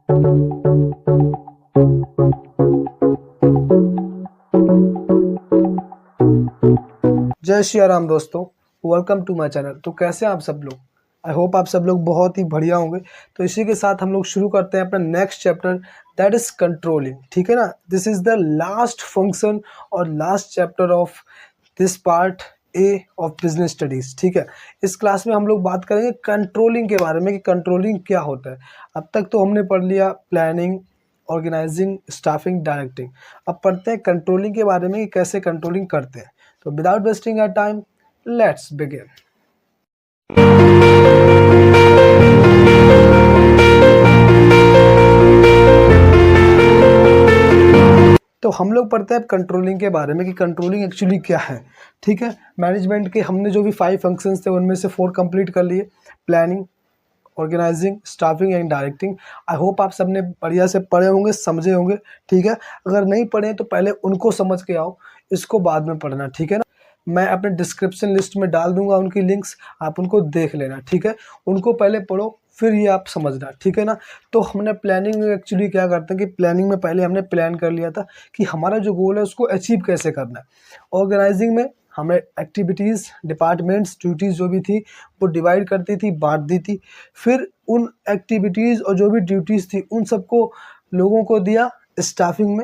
जय श्री राम दोस्तों, welcome to my channel. तो कैसे हैं आप सब लोग? आई होप आप सब लोग बहुत ही बढ़िया होंगे। तो इसी के साथ हम लोग शुरू करते हैं अपना next chapter, that is controlling. ठीक है ना, this is the last function और last chapter of this part A of business studies. ठीक है, इस क्लास में हम लोग बात करेंगे कंट्रोलिंग के बारे में कि कंट्रोलिंग क्या होता है। अब तक तो हमने पढ़ लिया प्लानिंग, ऑर्गेनाइजिंग, स्टाफिंग, डायरेक्टिंग। अब पढ़ते हैं कंट्रोलिंग के बारे में कि कैसे कंट्रोलिंग करते हैं। तो without wasting our time, let's begin. तो हम लोग पढ़ते हैं कंट्रोलिंग के बारे में कि कंट्रोलिंग एक्चुअली क्या है। ठीक है, मैनेजमेंट के हमने जो भी 5 फंक्शंस थे उनमें से 4 कंप्लीट कर लिए, planning, organising, staffing and directing. I hope आप सबने बढ़िया से पढ़े होंगे, समझे होंगे। ठीक है, अगर नहीं पढ़े तो पहले उनको समझ के आओ, इसको बाद में पढ़ना। ठीक है ना, मैं अपने डिस्क्रिप्शन लिस्ट में डाल दूंगा उनकी लिंक्स, आप उनको देख लेना। ठीक है, उनको पहले पढ़ो फिर ये आप समझना। ठीक है ना, तो हमने प्लानिंग में एक्चुअली क्या करते हैं कि प्लानिंग में पहले हमने प्लान कर लिया था कि हमारा जो गोल है उसको अचीव कैसे करना है। ऑर्गेनाइजिंग में हमें एक्टिविटीज़, डिपार्टमेंट्स, ड्यूटीज़ जो भी थी वो डिवाइड करती थी, बांट दी थी। फिर उन एक्टिविटीज़ और जो भी ड्यूटीज़ थी उन सबको लोगों को दिया। स्टाफिंग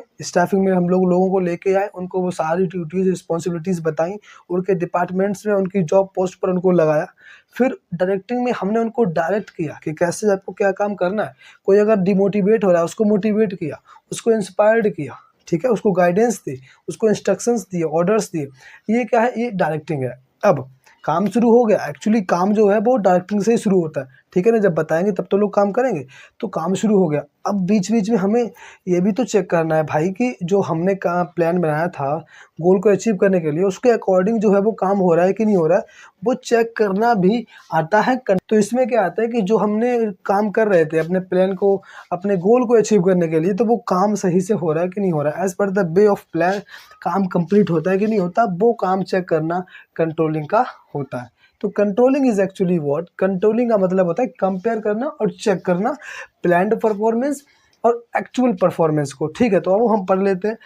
में हम लोग लोगों को लेके आए, उनको वो सारी ड्यूटीज़, रिस्पॉन्सिबिलिटीज़ बताई, उनके डिपार्टमेंट्स में उनकी जॉब पोस्ट पर उनको लगाया। फिर डायरेक्टिंग में हमने उनको डायरेक्ट किया कि कैसे आपको क्या काम करना है। कोई अगर डिमोटिवेट हो रहा है उसको मोटिवेट किया, उसको इंस्पायर्ड किया। ठीक है, उसको गाइडेंस दी, उसको इंस्ट्रक्शंस दिए, ऑर्डर्स दिए। ये क्या है, ये डायरेक्टिंग है। अब काम शुरू हो गया। एक्चुअली काम जो है वो डायरेक्टिंग से ही शुरू होता है। ठीक है ना, जब बताएंगे तब तो लोग काम करेंगे। तो काम शुरू हो गया। अब बीच बीच में हमें ये भी तो चेक करना है भाई कि जो हमने काम प्लान बनाया था गोल को अचीव करने के लिए, उसके अकॉर्डिंग जो है वो काम हो रहा है कि नहीं हो रहा है, वो चेक करना भी आता है। तो इसमें क्या आता है कि जो हमने काम कर रहे थे अपने प्लान को, अपने गोल को अचीव करने के लिए, तो वो काम सही से हो रहा है कि नहीं हो रहा है, as per the way of plan काम कंप्लीट होता है कि नहीं होता, वो काम चेक करना कंट्रोलिंग का होता है। तो controlling is actually what, controlling का मतलब होता है कंपेयर करना और चेक करना प्लान्ड परफॉर्मेंस और एक्चुअल परफॉर्मेंस को। ठीक है, तो अब हम पढ़ लेते हैं।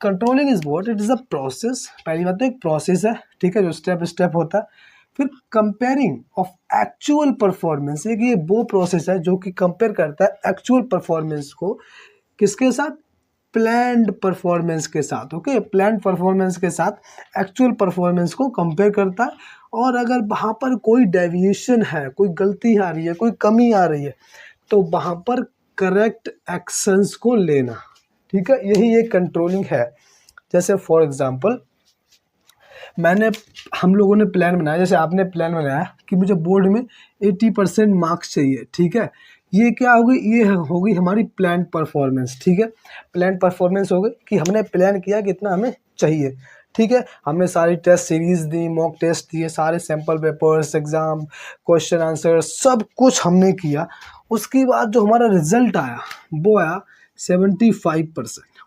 Controlling is what, it is a process. पहली बात तो एक प्रोसेस है, ठीक है, जो स्टेप स्टेप होता है। फिर कंपेयरिंग ऑफ एक्चुअल परफॉर्मेंस, एक ये वो प्रोसेस है जो कि कंपेयर करता है एक्चुअल परफॉर्मेंस को किसके साथ, प्लान्ड परफॉर्मेंस के साथ। ओके, प्लान्ड परफॉर्मेंस के साथ एक्चुअल परफॉर्मेंस को कंपेयर करता है। और अगर वहाँ पर कोई डेविएशन है, कोई गलती आ रही है, कोई कमी आ रही है, तो वहाँ पर करेक्ट एक्शंस को लेना। ठीक है, यही एक कंट्रोलिंग है। जैसे फॉर एग्जांपल हम लोगों ने प्लान बनाया, जैसे आपने प्लान बनाया कि मुझे बोर्ड में 80% मार्क्स चाहिए। ठीक है, ये क्या होगी, ये होगी हमारी प्लान परफॉर्मेंस। ठीक है, प्लान परफॉर्मेंस हो गई कि हमने प्लान किया कितना हमें चाहिए। ठीक है, हमने सारी टेस्ट सीरीज दी, मॉक टेस्ट दिए, सारे sample papers, exam, question answer, सब कुछ हमने किया। उसके बाद जो हमारा रिजल्ट आया वो आया 75%।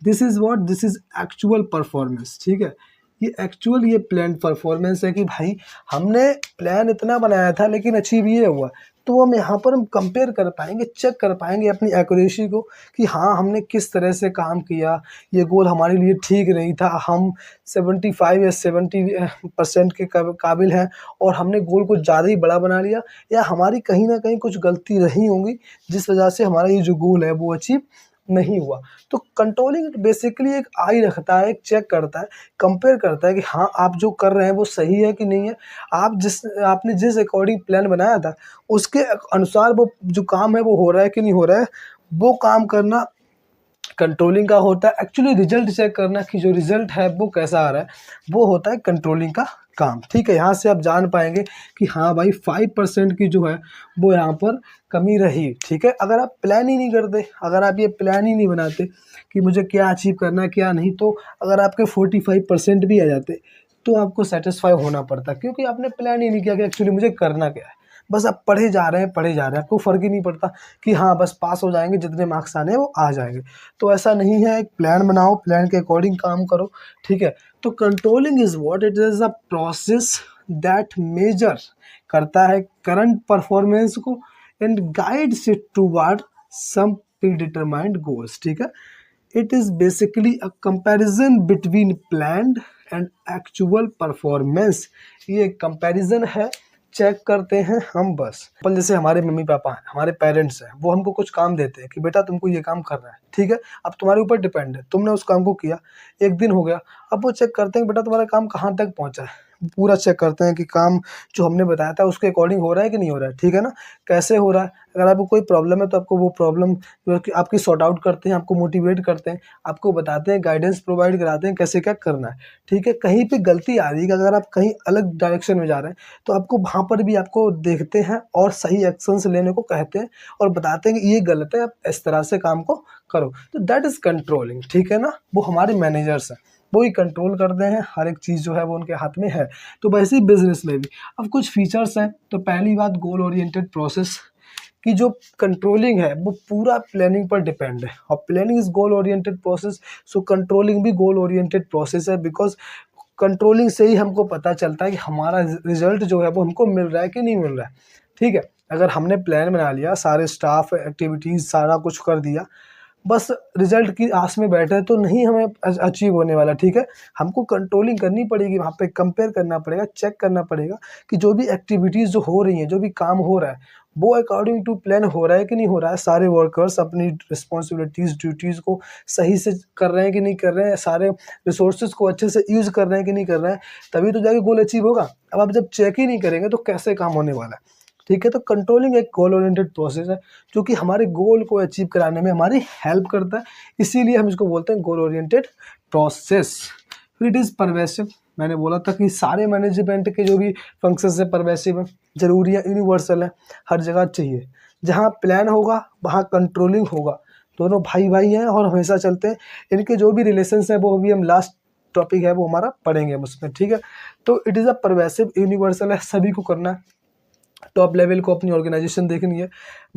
This is what, this is actual performance. ठीक है, ये एक्चुअल, ये प्लान परफॉर्मेंस है कि भाई हमने प्लान इतना बनाया था लेकिन अचीव ये हुआ। तो हम यहाँ पर हम कंपेयर कर पाएंगे, चेक कर पाएंगे अपनी एक्यूरेसी को कि हाँ हमने किस तरह से काम किया, ये गोल हमारे लिए ठीक नहीं था, हम 75 या 70% के काबिल हैं और हमने गोल को ज़्यादा ही बड़ा बना लिया, या हमारी कहीं ना कहीं कुछ गलती रही होंगी जिस वजह से हमारा ये जो गोल है वो अचीव नहीं हुआ। तो कंट्रोलिंग बेसिकली एक आई रखता है, एक चेक करता है, कंपेयर करता है कि हाँ आप जो कर रहे हैं वो सही है कि नहीं है, आपने जिस अकॉर्डिंग प्लान बनाया था उसके अनुसार वो जो काम है वो हो रहा है कि नहीं हो रहा है, वो काम करना कंट्रोलिंग का होता है। एक्चुअली रिजल्ट चेक करना कि जो रिजल्ट है वो कैसा आ रहा है, वो होता है कंट्रोलिंग का काम। ठीक है, यहाँ से आप जान पाएंगे कि हाँ भाई 5% की जो है वो यहाँ पर कमी रही। ठीक है, अगर आप प्लान ही नहीं करते, अगर आप ये प्लान ही नहीं बनाते कि मुझे क्या अचीव करना है क्या नहीं, तो अगर आपके 45% भी आ जाते तो आपको सेटिस्फाई होना पड़ता, क्योंकि आपने प्लान ही नहीं किया कि एक्चुअली मुझे करना क्या है। बस आप पढ़े जा रहे हैं, आपको फ़र्क ही नहीं पड़ता कि हाँ बस पास हो जाएंगे, जितने मार्क्स आने हैं वो आ जाएंगे। तो ऐसा नहीं है, एक प्लान बनाओ, प्लान के अकॉर्डिंग काम करो। ठीक है, तो controlling is what, it is a process that measure करता है करंट परफॉर्मेंस को and guides it toward some predetermined goals, ठीक है। It is basically a comparison between planned and actual performance। ये कंपैरिजन है, चेक करते हैं हम बस। पर जैसे हमारे मम्मी पापा हैं, हमारे पेरेंट्स हैं, वो हमको कुछ काम देते हैं कि बेटा तुमको ये काम करना है, ठीक है। अब तुम्हारे ऊपर डिपेंड है, तुमने उस काम को किया, एक दिन हो गया, अब वो चेक करते हैं कि बेटा तुम्हारा काम कहाँ तक पहुँचा है। पूरा चेक करते हैं कि काम जो हमने बताया था उसके अकॉर्डिंग हो रहा है कि नहीं हो रहा है, ठीक है ना, कैसे हो रहा है। अगर आपको कोई प्रॉब्लम है तो आपको वो प्रॉब्लम जो है कि आपकी सॉर्ट आउट करते हैं, आपको मोटिवेट करते हैं, आपको बताते हैं, गाइडेंस प्रोवाइड कराते हैं कैसे क्या करना है, ठीक है। कहीं पे गलती आ रही है, अगर आप कहीं अलग डायरेक्शन में जा रहे हैं तो आपको वहाँ पर भी आपको देखते हैं और सही एक्शंस लेने को कहते हैं और बताते हैं कि ये गलत है, आप इस तरह से काम को करो। तो दैट इज़ कंट्रोलिंग, ठीक है ना। वो हमारे मैनेजर्स हैं, वो ही कंट्रोल करते हैं, हर एक चीज़ जो है वो उनके हाथ में है। तो वैसे ही बिजनेस में भी अब कुछ फीचर्स हैं। तो पहली बात, गोल ओरिएंटेड प्रोसेस की जो कंट्रोलिंग है वो पूरा प्लानिंग पर डिपेंड है, और planning is goal oriented process, so controlling भी गोल ओरिएंटेड प्रोसेस है। बिकॉज कंट्रोलिंग से ही हमको पता चलता है कि हमारा रिजल्ट जो है वो हमको मिल रहा है कि नहीं मिल रहा है, ठीक है। अगर हमने प्लान बना लिया, सारे स्टाफ एक्टिविटीज़ सारा कुछ कर दिया, बस रिजल्ट की आस में बैठे तो नहीं हमें अचीव होने वाला, ठीक है। हमको कंट्रोलिंग करनी पड़ेगी, वहाँ पे कंपेयर करना पड़ेगा, चेक करना पड़ेगा कि जो भी एक्टिविटीज़ जो हो रही हैं, जो भी काम हो रहा है वो अकॉर्डिंग टू प्लान हो रहा है कि नहीं हो रहा है। सारे वर्कर्स अपनी रिस्पॉन्सिबिलिटीज़ ड्यूटीज़ को सही से कर रहे हैं कि नहीं कर रहे हैं, सारे रिसोर्सेज को अच्छे से यूज़ कर रहे हैं कि नहीं कर रहे हैं, तभी तो जाके गोल अचीव होगा। अब आप जब चेक ही नहीं करेंगे तो कैसे काम होने वाला है, ठीक है। तो कंट्रोलिंग एक गोल ओरिएंटेड प्रोसेस है जो कि हमारे गोल को अचीव कराने में हमारी हेल्प करता है, इसीलिए हम इसको बोलते हैं गोल ओरिएंटेड प्रोसेस। फिर इट इज़ परवेसिव, मैंने बोला था कि सारे मैनेजमेंट के जो भी फंक्शंस है परवेसिव है, ज़रूरी है, यूनिवर्सल है, हर जगह चाहिए। जहाँ प्लान होगा वहाँ कंट्रोलिंग होगा, दोनों भाई भाई हैं और हमेशा चलते हैं। इनके जो भी रिलेशंस हैं वो भी हम लास्ट टॉपिक है वो हमारा पढ़ेंगे हम उसमें, ठीक है। तो it is a pervasive, universal है, सभी को करना है। टॉप लेवल को अपनी ऑर्गेनाइजेशन देखनी है,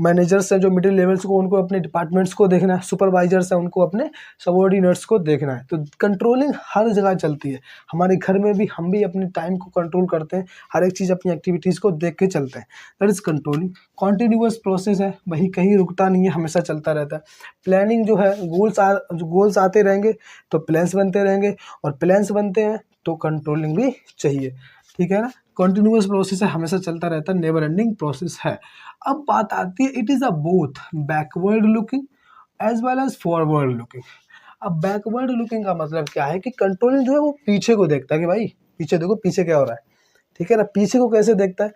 मैनेजर्स हैं जो मिडिल लेवल्स को उनको अपने डिपार्टमेंट्स को देखना है, सुपरवाइजर्स हैं उनको अपने सबऑर्डिनेट्स को देखना है। तो कंट्रोलिंग हर जगह चलती है, हमारे घर में भी हम भी अपने टाइम को कंट्रोल करते हैं, हर एक चीज़ अपनी एक्टिविटीज़ को देख के चलते हैं, that is controlling. Continuous process है, वही कहीं रुकता नहीं है, हमेशा चलता रहता है। प्लानिंग जो है, गोल्स आते रहेंगे तो प्लान्स बनते रहेंगे, और प्लान्स बनते हैं तो कंट्रोलिंग भी चाहिए, ठीक है ना। कॉन्टिन्यूअस प्रोसेस है, हमेशा चलता रहता है, नेवर एंडिंग प्रोसेस है। अब बात आती है, it is a both backward looking as well as forward looking. अब बैकवर्ड लुकिंग का मतलब क्या है कि कंट्रोलिंग जो है वो पीछे को देखता है कि भाई पीछे देखो, पीछे क्या हो रहा है, ठीक है ना। पीछे को कैसे देखता है,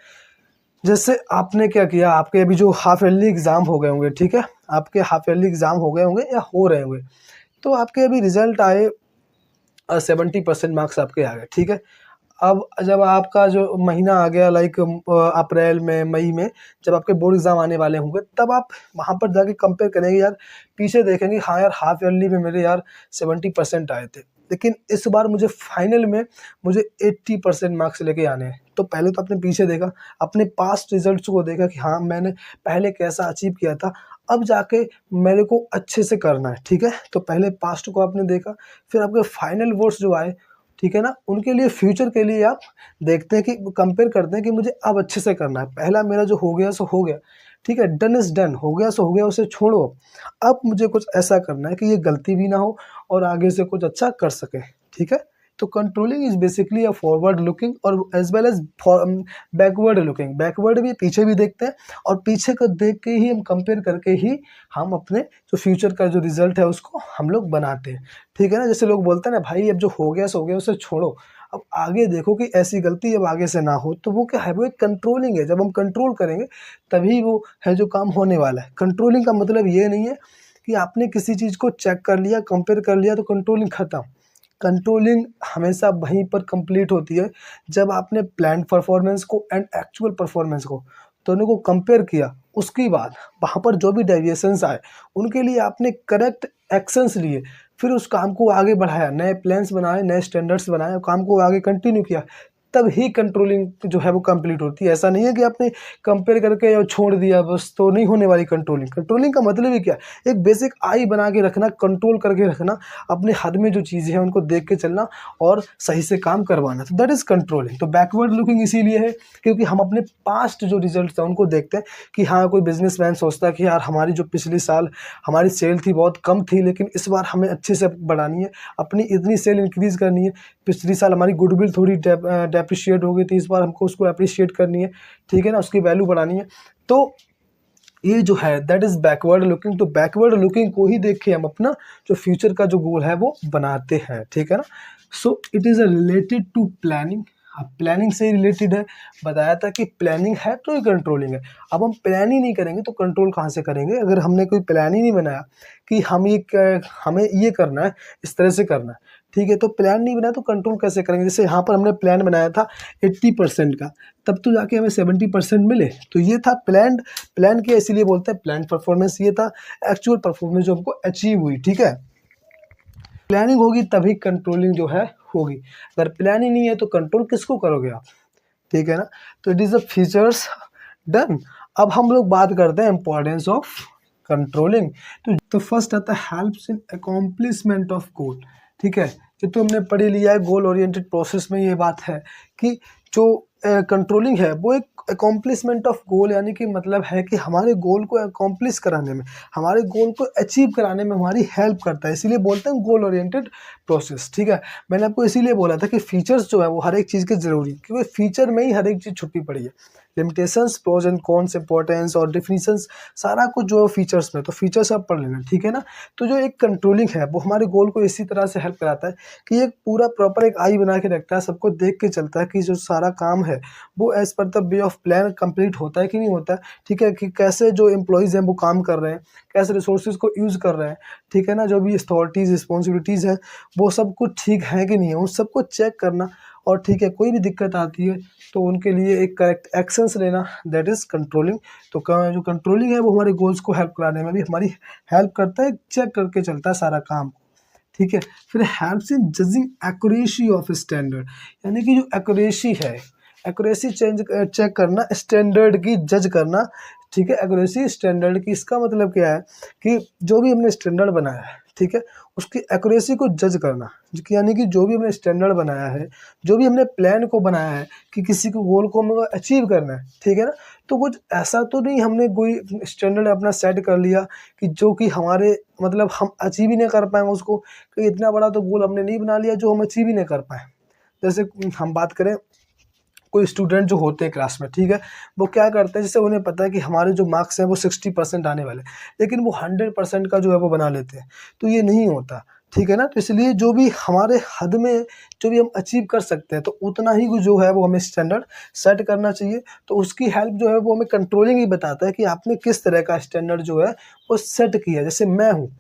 जैसे आपने क्या किया, आपके अभी जो हाफ ईयरली एग्ज़ाम हो गए होंगे, ठीक है, आपके हाफ ईयरली एग्ज़ाम हो गए होंगे या हो रहे होंगे, तो आपके अभी रिजल्ट आए 70% मार्क्स आपके आ गए, ठीक है। अब जब आपका जो महीना आ गया लाइक अप्रैल में, मई में, जब आपके बोर्ड एग्ज़ाम आने वाले होंगे, तब आप वहाँ पर जाके कंपेयर करेंगे, यार पीछे देखेंगे, हाँ यार हाफ ईयरली में मेरे यार 70% आए थे, लेकिन इस बार मुझे फाइनल में मुझे 80% मार्क्स लेके आने हैं। तो पहले तो आपने पीछे देखा, अपने पास्ट रिजल्ट्स को देखा कि हाँ मैंने पहले कैसा अचीव किया था, अब जाके मेरे को अच्छे से करना है, ठीक है। तो पहले पास्ट को आपने देखा, फिर आपके फाइनल वर्ड्स जो आए, ठीक है ना, उनके लिए फ्यूचर के लिए आप देखते हैं कि कंपेयर करते हैं कि मुझे अब अच्छे से करना है। पहला मेरा जो हो गया सो हो गया, ठीक है, डन इज़ डन, हो गया सो हो गया, उसे छोड़ो। अब मुझे कुछ ऐसा करना है कि ये गलती भी ना हो और आगे से कुछ अच्छा कर सके, ठीक है। तो controlling is basically a forward looking और as well as backward looking. Backward भी, पीछे भी देखते हैं, और पीछे को देख के ही हम कंपेयर करके ही हम अपने जो फ्यूचर का जो रिजल्ट है उसको हम लोग बनाते हैं, ठीक है ना। जैसे लोग बोलते हैं ना, भाई अब जो हो गया सो हो गया, उसे छोड़ो, अब आगे देखो कि ऐसी गलती अब आगे से ना हो। तो वो क्या है, वो एक कंट्रोलिंग है। जब हम कंट्रोल करेंगे तभी वो है जो काम होने वाला है। कंट्रोलिंग का मतलब ये नहीं है कि आपने किसी चीज़ को चेक कर लिया, कंपेयर कर लिया तो कंट्रोलिंग खत्म। कंट्रोलिंग हमेशा वहीं पर कंप्लीट होती है जब आपने प्लान्ड परफॉर्मेंस को एंड एक्चुअल परफॉर्मेंस को दोनों को कंपेयर किया, उसके बाद वहाँ पर जो भी डेविएशंस आए उनके लिए आपने करेक्ट एक्शंस लिए, फिर उस काम को आगे बढ़ाया, नए प्लान्स बनाए, नए स्टैंडर्ड्स बनाए और काम को आगे कंटिन्यू किया, तब ही कंट्रोलिंग जो है वो कंप्लीट होती है। ऐसा नहीं है कि आपने कंपेयर करके और छोड़ दिया बस, तो नहीं होने वाली कंट्रोलिंग। कंट्रोलिंग का मतलब ही क्या है, एक बेसिक आई बना के रखना, कंट्रोल करके रखना, अपने हद में जो चीज़ें हैं उनको देख के चलना और सही से काम करवाना, तो दैट इज़ कंट्रोलिंग। तो बैकवर्ड लुकिंग इसीलिए है क्योंकि हम अपने पास्ट जो रिजल्ट हैं उनको देखते हैं कि हाँ, कोई बिजनेसमैन सोचता है कि यार हमारी जो पिछले साल हमारी सेल थी बहुत कम थी, लेकिन इस बार हमें अच्छे से बढ़ानी है, अपनी इतनी सेल इंक्रीज़ करनी है। पिछली साल हमारी गुडविल थोड़ी डेप्रिशिएट हो गई थी, इस बार हमको उसको अप्रिशिएट करनी है, ठीक है ना, उसकी वैल्यू बढ़ानी है। तो ये जो है दैट इज़ बैकवर्ड लुकिंग। तो बैकवर्ड लुकिंग को ही देख के हम अपना जो फ्यूचर का जो गोल है वो बनाते हैं, ठीक है ना। So it is related to planning. अब प्लानिंग से रिलेटेड है, बताया था कि प्लानिंग है तो ही कंट्रोलिंग है। अब हम प्लान ही नहीं करेंगे तो कंट्रोल कहाँ से करेंगे? अगर हमने कोई प्लान ही नहीं बनाया कि हमें ये करना है, इस तरह से करना है, ठीक है, तो प्लान नहीं बनाया तो कंट्रोल कैसे करेंगे? जैसे यहाँ पर हमने प्लान बनाया था 80% का, तब तो जाके हमें 70% मिले, तो ये था प्लान किया, इसीलिए बोलते हैं प्लान परफॉर्मेंस। ये था एक्चुअल परफॉर्मेंस जो हमको अचीव हुई, ठीक है। प्लानिंग होगी तभी कंट्रोलिंग जो है होगी। अगर प्लान ही नहीं है तो कंट्रोल किसको करोगे आप, ठीक है ना। तो it is the features done. अब हम लोग बात करते हैं इंपॉर्टेंस ऑफ कंट्रोलिंग। तो फर्स्ट आता है helps in accomplishment of goal, ठीक है। ये तो हमने पढ़ ही लिया है, गोल ओरिएंटेड प्रोसेस में ये बात है कि जो कंट्रोलिंग है वो एक अकॉम्प्लिशमेंट ऑफ गोल, यानी कि मतलब है कि हमारे गोल को अकॉम्प्लिश कराने में, हमारे गोल को अचीव कराने में हमारी हेल्प करता है, इसीलिए बोलते हैं गोल ओरिएंटेड प्रोसेस, ठीक है। मैंने आपको इसीलिए बोला था कि फीचर्स जो है वो हर एक चीज़ के ज़रूरी, क्योंकि फीचर में ही हर एक चीज़ छुपी पड़ी है। Limitations, pros and cons, importance और डिफिनीशंस, सारा कुछ जो है फीचर्स में, तो फीचर्स आप पढ़ लेना, ठीक है ना। तो जो एक कंट्रोलिंग है वो हमारे गोल को इसी तरह से हेल्प कराता है कि एक पूरा प्रॉपर एक आई बना के रखता है, सबको देख के चलता है कि जो सारा काम है वो as per the way of plan complete होता है कि नहीं होता है, ठीक है, कि कैसे जो एम्प्लॉयज़ हैं वो काम कर रहे हैं, कैसे रिसोर्सेज को यूज़ कर रहे हैं, ठीक है ना, जो भी अथॉरिटीज़ रिस्पॉन्सिबिलिटीज़ हैं वो सब कुछ ठीक है कि नहीं है, उन सबको चेक करना, और ठीक है कोई भी दिक्कत आती है तो उनके लिए एक करेक्ट एक्शंस लेना, दैट इज़ कंट्रोलिंग। तो जो कंट्रोलिंग है वो हमारे गोल्स को हेल्प कराने में भी हमारी हेल्प करता है, चेक करके चलता है सारा काम, ठीक है। फिर helps in judging accuracy of standard, यानी कि जो एक्यूरेसी है, एक्यूरेसी चेक करना, स्टैंडर्ड की जज करना, ठीक है। एक्यूरेसी स्टैंडर्ड की, इसका मतलब क्या है कि जो भी हमने स्टैंडर्ड बनाया है, ठीक है, उसकी एक्यूरेसी को जज करना, यानी कि जो भी हमने स्टैंडर्ड बनाया है, जो भी हमने प्लान को बनाया है कि किसी को गोल को हमें अचीव करना है, ठीक है ना, तो कुछ ऐसा तो नहीं हमने कोई स्टैंडर्ड अपना सेट कर लिया कि जो कि हमारे मतलब हम अचीव ही नहीं कर पाएँ उसको, कि इतना बड़ा तो गोल हमने नहीं बना लिया जो हम अचीव ही नहीं कर पाएँ। जैसे हम बात करें, कोई स्टूडेंट जो होते हैं क्लास में, ठीक है, वो क्या करते हैं, जैसे उन्हें पता है कि हमारे जो मार्क्स हैं वो 60% आने वाले, लेकिन वो 100% का जो है वो बना लेते हैं, तो ये नहीं होता, ठीक है ना। तो इसलिए जो भी हमारे हद में जो भी हम अचीव कर सकते हैं तो उतना ही जो है वो हमें स्टैंडर्ड सेट करना चाहिए। तो उसकी हेल्प जो है वो हमें कंट्रोलिंग ही बताता है कि आपने किस तरह का स्टैंडर्ड जो है वो सेट किया है। जैसे मैं हूँ,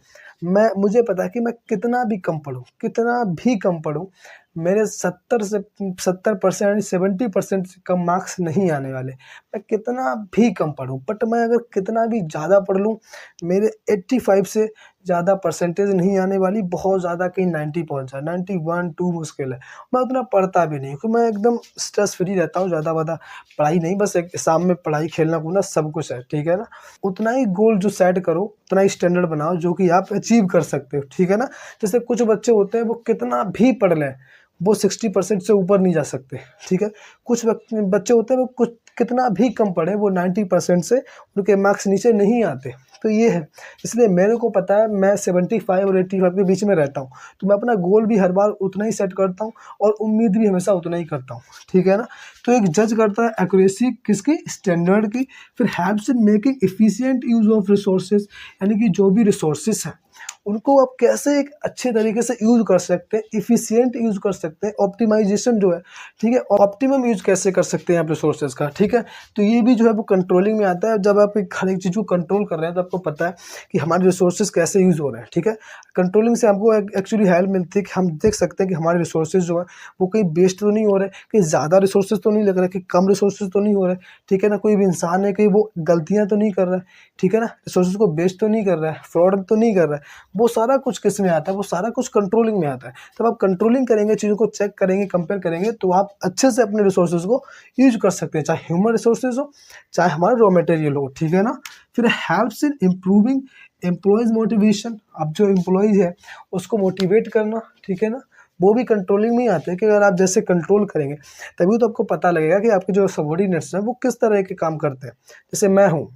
मुझे पता है कि मैं कितना भी कम पढूँ, कितना भी कम पढूँ, मेरे 70% यानी 70% से कम मार्क्स नहीं आने वाले। मैं कितना भी कम पढूँ, बट मैं अगर कितना भी ज़्यादा पढ़ लूँ, मेरे 85 से ज़्यादा परसेंटेज नहीं आने वाली, बहुत ज़्यादा कहीं 90 पहुँच जाए, 91 2 मुश्किल है। मैं उतना पढ़ता भी नहीं, क्योंकि मैं एकदम स्ट्रेस फ्री रहता हूँ, ज़्यादा पढ़ाई नहीं, बस एग्ज़ाम में पढ़ाई, खेलना-कूदना सब कुछ है, ठीक है ना। उतना ही गोल जो सेट करो, उतना ही स्टैंडर्ड बनाओ जो कि आप अचीव कर सकते हो, ठीक है ना। जैसे कुछ बच्चे होते हैं वो कितना भी पढ़ लें, वो 60% से ऊपर नहीं जा सकते, ठीक है। कुछ बच्चे होते हैं वो कुछ कितना भी कम पढ़ें, वो 90% से उनके मार्क्स नीचे नहीं आते। तो ये है, इसलिए मेरे को पता है मैं 75 और 85 के बीच में रहता हूँ, तो मैं अपना गोल भी हर बार उतना ही सेट करता हूँ और उम्मीद भी हमेशा उतना ही करता हूँ, ठीक है ना। तो एक जज करता है एक्यूरेसी किसकी, स्टैंडर्ड की। फिर helps in making efficient use of resources, यानी कि जो भी रिसोर्सेज हैं उनको आप कैसे एक अच्छे तरीके से यूज़ कर सकते हैं, एफिशिएंट यूज़ कर सकते हैं, ऑप्टिमाइजेशन जो है, ठीक है, ऑप्टिमम यूज़ कैसे कर सकते हैं आप रिसोर्सेज का, ठीक है। तो ये भी जो है वो कंट्रोलिंग में आता है। जब आप हर एक चीज़ को कंट्रोल कर रहे हैं तो आपको पता है कि हमारे रिसोर्सेज कैसे यूज़ हो रहे हैं, ठीक है। कंट्रोलिंग से हमको एक्चुअली हेल्प मिलती है कि हम देख सकते हैं कि हमारे रिसोर्सेज जो है वो कहीं वेस्ट तो नहीं हो रहे, कहीं ज़्यादा रिसोर्सेज तो नहीं लग रहे, कि कम रिसोर्सेज तो नहीं हो रहे, ठीक है ना। कोई भी इंसान है कहीं वो गलतियाँ तो नहीं कर रहा है, ठीक है ना, रिसोर्सेज को वेस्ट तो नहीं कर रहा है, फ्रॉड तो नहीं कर रहा है, वो सारा कुछ किस में आता है, वो सारा कुछ कंट्रोलिंग में आता है। तब आप कंट्रोलिंग करेंगे, चीज़ों को चेक करेंगे, कंपेयर करेंगे, तो आप अच्छे से अपने रिसोर्सेज को यूज कर सकते हैं, चाहे ह्यूमन रिसोर्सेज हो, चाहे हमारा रॉ मटेरियल हो, ठीक है ना। फिर helps in improving employees motivation. अब जो एम्प्लॉयज़ है उसको मोटिवेट करना, ठीक है ना, वो भी कंट्रोलिंग में ही आते हैं कि अगर आप जैसे कंट्रोल करेंगे तभी तो आपको पता लगेगा कि आपके जो सबऑर्डिनेट्स हैं वो किस तरह के काम करते हैं। जैसे मैं हूँ,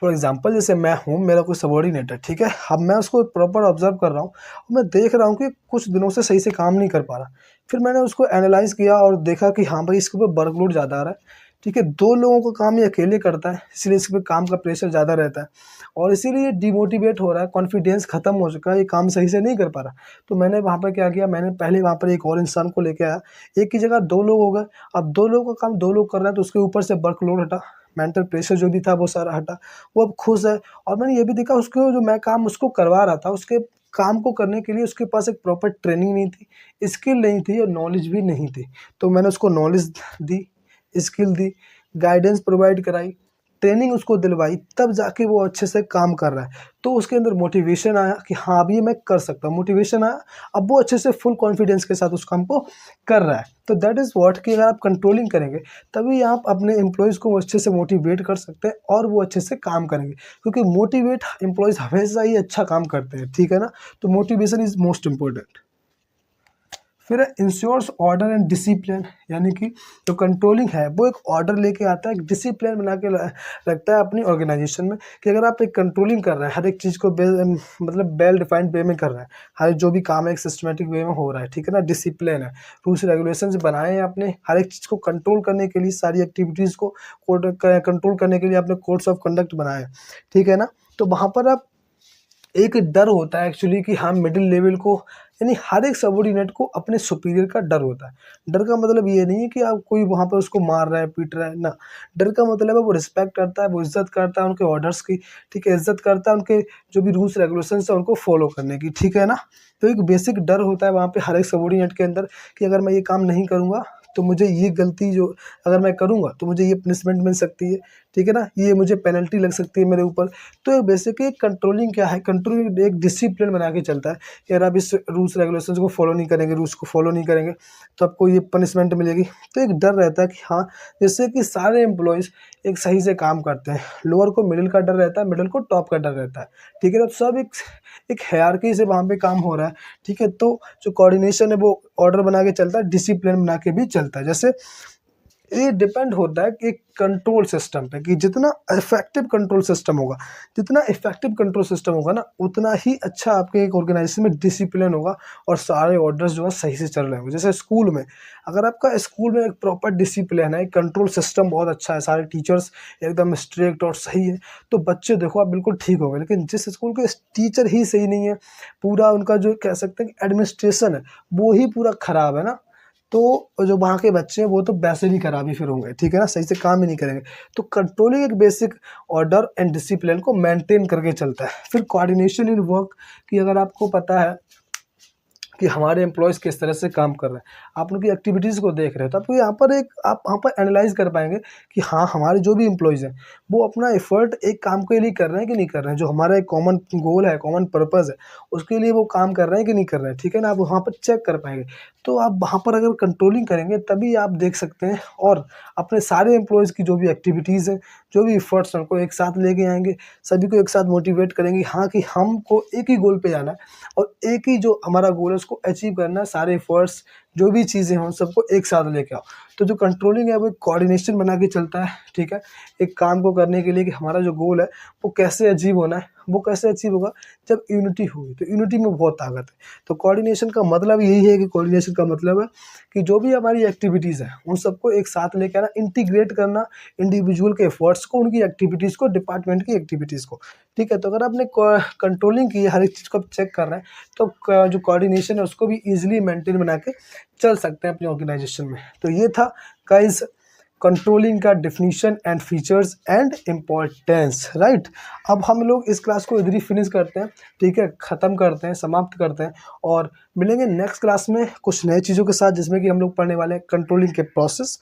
फॉर एग्जांपल जैसे मैं हूँ, मेरा कोई सबऑर्डिनेट है, ठीक है, अब मैं उसको प्रॉपर ऑब्जर्व कर रहा हूँ और मैं देख रहा हूँ कि कुछ दिनों से सही से काम नहीं कर पा रहा। फिर मैंने उसको एनालाइज़ किया और देखा कि हाँ भाई, इसके ऊपर वर्कलोड ज़्यादा आ रहा है, ठीक है, 2 लोगों का काम ये अकेले करता है, इसलिए इसके पे काम का प्रेशर ज़्यादा रहता है और इसीलिए डिमोटिवेट हो रहा है, कॉन्फिडेंस खत्म हो चुका है, ये काम सही से नहीं कर पा रहा। तो मैंने वहाँ पर क्या किया, मैंने पहले वहाँ पर एक और इंसान को लेके आया, एक की जगह 2 लोग हो गए। अब 2 लोगों का काम 2 लोग कर रहे हैं तो उसके ऊपर से वर्कलोड हटा, मेंटल प्रेशर जो भी था वो सारा हटा, वो अब खुश है। और मैंने ये भी देखा, उसको जो मैं काम उसको करवा रहा था, उसके काम को करने के लिए उसके पास एक प्रॉपर ट्रेनिंग नहीं थी, स्किल नहीं थी और नॉलेज भी नहीं थी। तो मैंने उसको नॉलेज दी, स्किल दी, गाइडेंस प्रोवाइड कराई, ट्रेनिंग उसको दिलवाई, तब जाके वो अच्छे से काम कर रहा है। तो उसके अंदर मोटिवेशन आया कि हाँ, अब ये मैं कर सकता हूँ, मोटिवेशन आया, अब वो अच्छे से फुल कॉन्फिडेंस के साथ उस काम को कर रहा है। तो दैट इज़ व्हाट कि अगर आप कंट्रोलिंग करेंगे तभी आप अपने एम्प्लॉयज़ को अच्छे से मोटिवेट कर सकते हैं और वो अच्छे से काम करेंगे, क्योंकि मोटिवेट एम्प्लॉयज़ हमेशा ही अच्छा काम करते हैं, ठीक है ना। तो मोटिवेशन इज़ मोस्ट इम्पोर्टेंट। फिर इंश्योर्स ऑर्डर एंड डिसिप्लिन, यानी कि जो कंट्रोलिंग है वो एक ऑर्डर लेके आता है, एक डिसिप्लिन बना के रखता है अपनी ऑर्गेनाइजेशन में, कि अगर आप एक कंट्रोलिंग कर रहे हैं, हर एक चीज़ को मतलब वेल डिफाइंड वे में कर रहे हैं, हर जो भी काम है एक सिस्टमेटिक वे में हो रहा है, ठीक है ना, डिसिप्लिन है, रूल्स रेगुलेशंस बनाए हैं आपने हर एक चीज़ को कंट्रोल करने के लिए, सारी एक्टिविटीज़ को कंट्रोल करने के लिए आपने कोड्स ऑफ कंडक्ट बनाए हैं, ठीक है ना। तो वहाँ पर आप एक डर होता है एक्चुअली कि हाँ, मिडिल लेवल को, यानी हर एक सबऑर्डिनेट को अपने सुपीरियर का डर होता है। डर का मतलब ये नहीं है कि आप कोई वहाँ पे उसको मार रहा है, पीट रहा है, ना। डर का मतलब है वो रिस्पेक्ट करता है, वो इज़्ज़त करता है उनके ऑर्डर्स की, ठीक है, इज़्ज़त करता है उनके जो भी रूल्स रेगुलेशंस है उनको फॉलो करने की, ठीक है ना। तो एक बेसिक डर होता है वहाँ पे हर एक सबऑर्डिनेट के अंदर कि अगर मैं ये काम नहीं करूँगा तो मुझे ये गलती, जो अगर मैं करूँगा तो मुझे ये पनिशमेंट मिल सकती है, ठीक है ना, ये मुझे पेनल्टी लग सकती है मेरे ऊपर। तो ये बेसिकली कंट्रोलिंग क्या है, कंट्रोलिंग एक डिसिप्लिन बना के चलता है कि अगर आप इस रूल्स रेगुलेशंस को फॉलो नहीं करेंगे, रूल्स को फॉलो नहीं करेंगे तो आपको ये पनिशमेंट मिलेगी। तो एक डर रहता है कि हाँ, जिससे कि सारे एम्प्लॉयज़ एक सही से काम करते हैं। लोअर को मिडिल का डर रहता है, मिडिल को टॉप का डर रहता है, ठीक है ना। तो सब एक एक हायरार्की से वहाँ पे काम हो रहा है, ठीक है। तो जो कोऑर्डिनेशन है वो ऑर्डर बना के चलता है, डिसिप्लिन बना के भी चलता है। जैसे ये डिपेंड होता है कि कंट्रोल सिस्टम पे, कि जितना इफेक्टिव कंट्रोल सिस्टम होगा, जितना इफेक्टिव कंट्रोल सिस्टम होगा ना, उतना ही अच्छा आपके एक ऑर्गेनाइजेशन में डिसिप्लिन होगा और सारे ऑर्डर्स जो है सही से चल रहे होंगे। जैसे स्कूल में, अगर आपका स्कूल में एक प्रॉपर डिसिप्लिन है, एक कंट्रोल सिस्टम बहुत अच्छा है, सारे टीचर्स एकदम स्ट्रिक्ट और सही है, तो बच्चे देखो आप बिल्कुल ठीक हो गए। लेकिन जिस स्कूल के टीचर ही सही नहीं है, पूरा उनका जो कह सकते हैं कि एडमिनिस्ट्रेशन है वो ही पूरा खराब है ना, तो जो वहाँ के बच्चे हैं वो तो वैसे भी खराब ही फिर होंगे, ठीक है ना, सही से काम ही नहीं करेंगे। तो कंट्रोलिंग एक बेसिक ऑर्डर एंड डिसिप्लिन को मेंटेन करके चलता है। फिर कोऑर्डिनेशन इन वर्क, कि अगर आपको पता है कि हमारे एम्प्लॉयज़ किस तरह से काम कर रहे हैं, आप उनकी एक्टिविटीज़ को देख रहे हो, तो आपको यहाँ पर एक आप वहाँ पर एनालाइज़ कर पाएँगे कि हाँ, हमारे जो भी एम्प्लॉयज़ हैं, वो अपना एफ़र्ट एक काम के लिए कर रहे हैं कि नहीं कर रहे हैं। जो हमारा एक कॉमन गोल है, कॉमन पर्पज़ है, उसके लिए वो काम कर रहे हैं कि नहीं कर रहे हैं, ठीक है ना? आप वहाँ पर चेक कर पाएँगे। तो आप वहाँ पर अगर कंट्रोलिंग करेंगे तभी आप देख सकते हैं और अपने सारे एम्प्लॉयज़ की जो भी एक्टिविटीज़ हैं, जो भी एफ़र्ट्स हैं, उनको एक साथ लेके आएँगे, सभी को एक साथ मोटिवेट करेंगे, हाँ, कि हमको एक ही गोल पे जाना है और एक ही जो हमारा गोल है उसको अचीव करना है। सारे एफ़र्ट्स जो भी चीज़ें हैं उन सबको एक साथ लेके आओ। तो जो कंट्रोलिंग है वो एक कोऑर्डिनेशन बना के चलता है, ठीक है? एक काम को करने के लिए कि हमारा जो गोल है वो कैसे अचीव होना है, वो कैसे अचीव होगा, जब यूनिटी होगी, तो यूनिटी में बहुत ताकत है। तो कोऑर्डिनेशन का मतलब यही है कि कोऑर्डिनेशन का मतलब है कि जो भी हमारी एक्टिविटीज़ हैं उन सबको एक साथ लेके आना, इंटीग्रेट करना इंडिविजुअल के एफ़र्ट्स को, उनकी एक्टिविटीज़ को, डिपार्टमेंट की एक्टिविटीज़ को, ठीक है? तो अगर आपने कंट्रोलिंग की है, हर एक चीज़ को आप चेक कर रहे हैं, तो जो कोऑर्डिनेशन है उसको भी ईज़िली मेंटेन बना के चल सकते हैं अपनी ऑर्गेनाइजेशन में। तो ये था गाइस कंट्रोलिंग का definition and features and importance, right. अब हम लोग इस क्लास को इधर ही फिनिश करते हैं, ठीक है, ख़त्म करते हैं, समाप्त करते हैं और मिलेंगे नेक्स्ट क्लास में कुछ नए चीज़ों के साथ, जिसमें कि हम लोग पढ़ने वाले हैं कंट्रोलिंग के प्रोसेस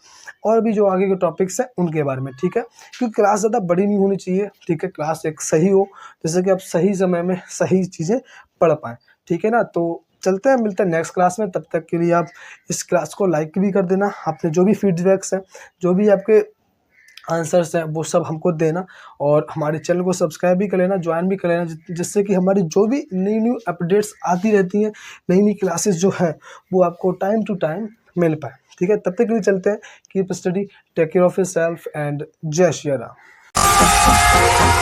और भी जो आगे के टॉपिक्स हैं उनके बारे में, ठीक है। क्योंकि क्लास ज़्यादा बड़ी नहीं होनी चाहिए, ठीक है, क्लास एक सही हो जैसे कि आप सही समय में सही चीज़ें पढ़ पाएँ, ठीक है ना। तो चलते हैं, मिलते हैं नेक्स्ट क्लास में। तब तक के लिए आप इस क्लास को लाइक भी कर देना, अपने जो भी फीडबैक्स हैं, जो भी आपके आंसर्स हैं वो सब हमको देना और हमारे चैनल को सब्सक्राइब भी कर लेना, ज्वाइन भी कर लेना, जिससे कि हमारी जो भी न्यू न्यू अपडेट्स आती रहती हैं, नई नई क्लासेस जो है वो आपको टाइम टू टाइम मिल पाए, ठीक है। तब तक के लिए चलते हैं, keep study, take care of yourself and जय श्री राम।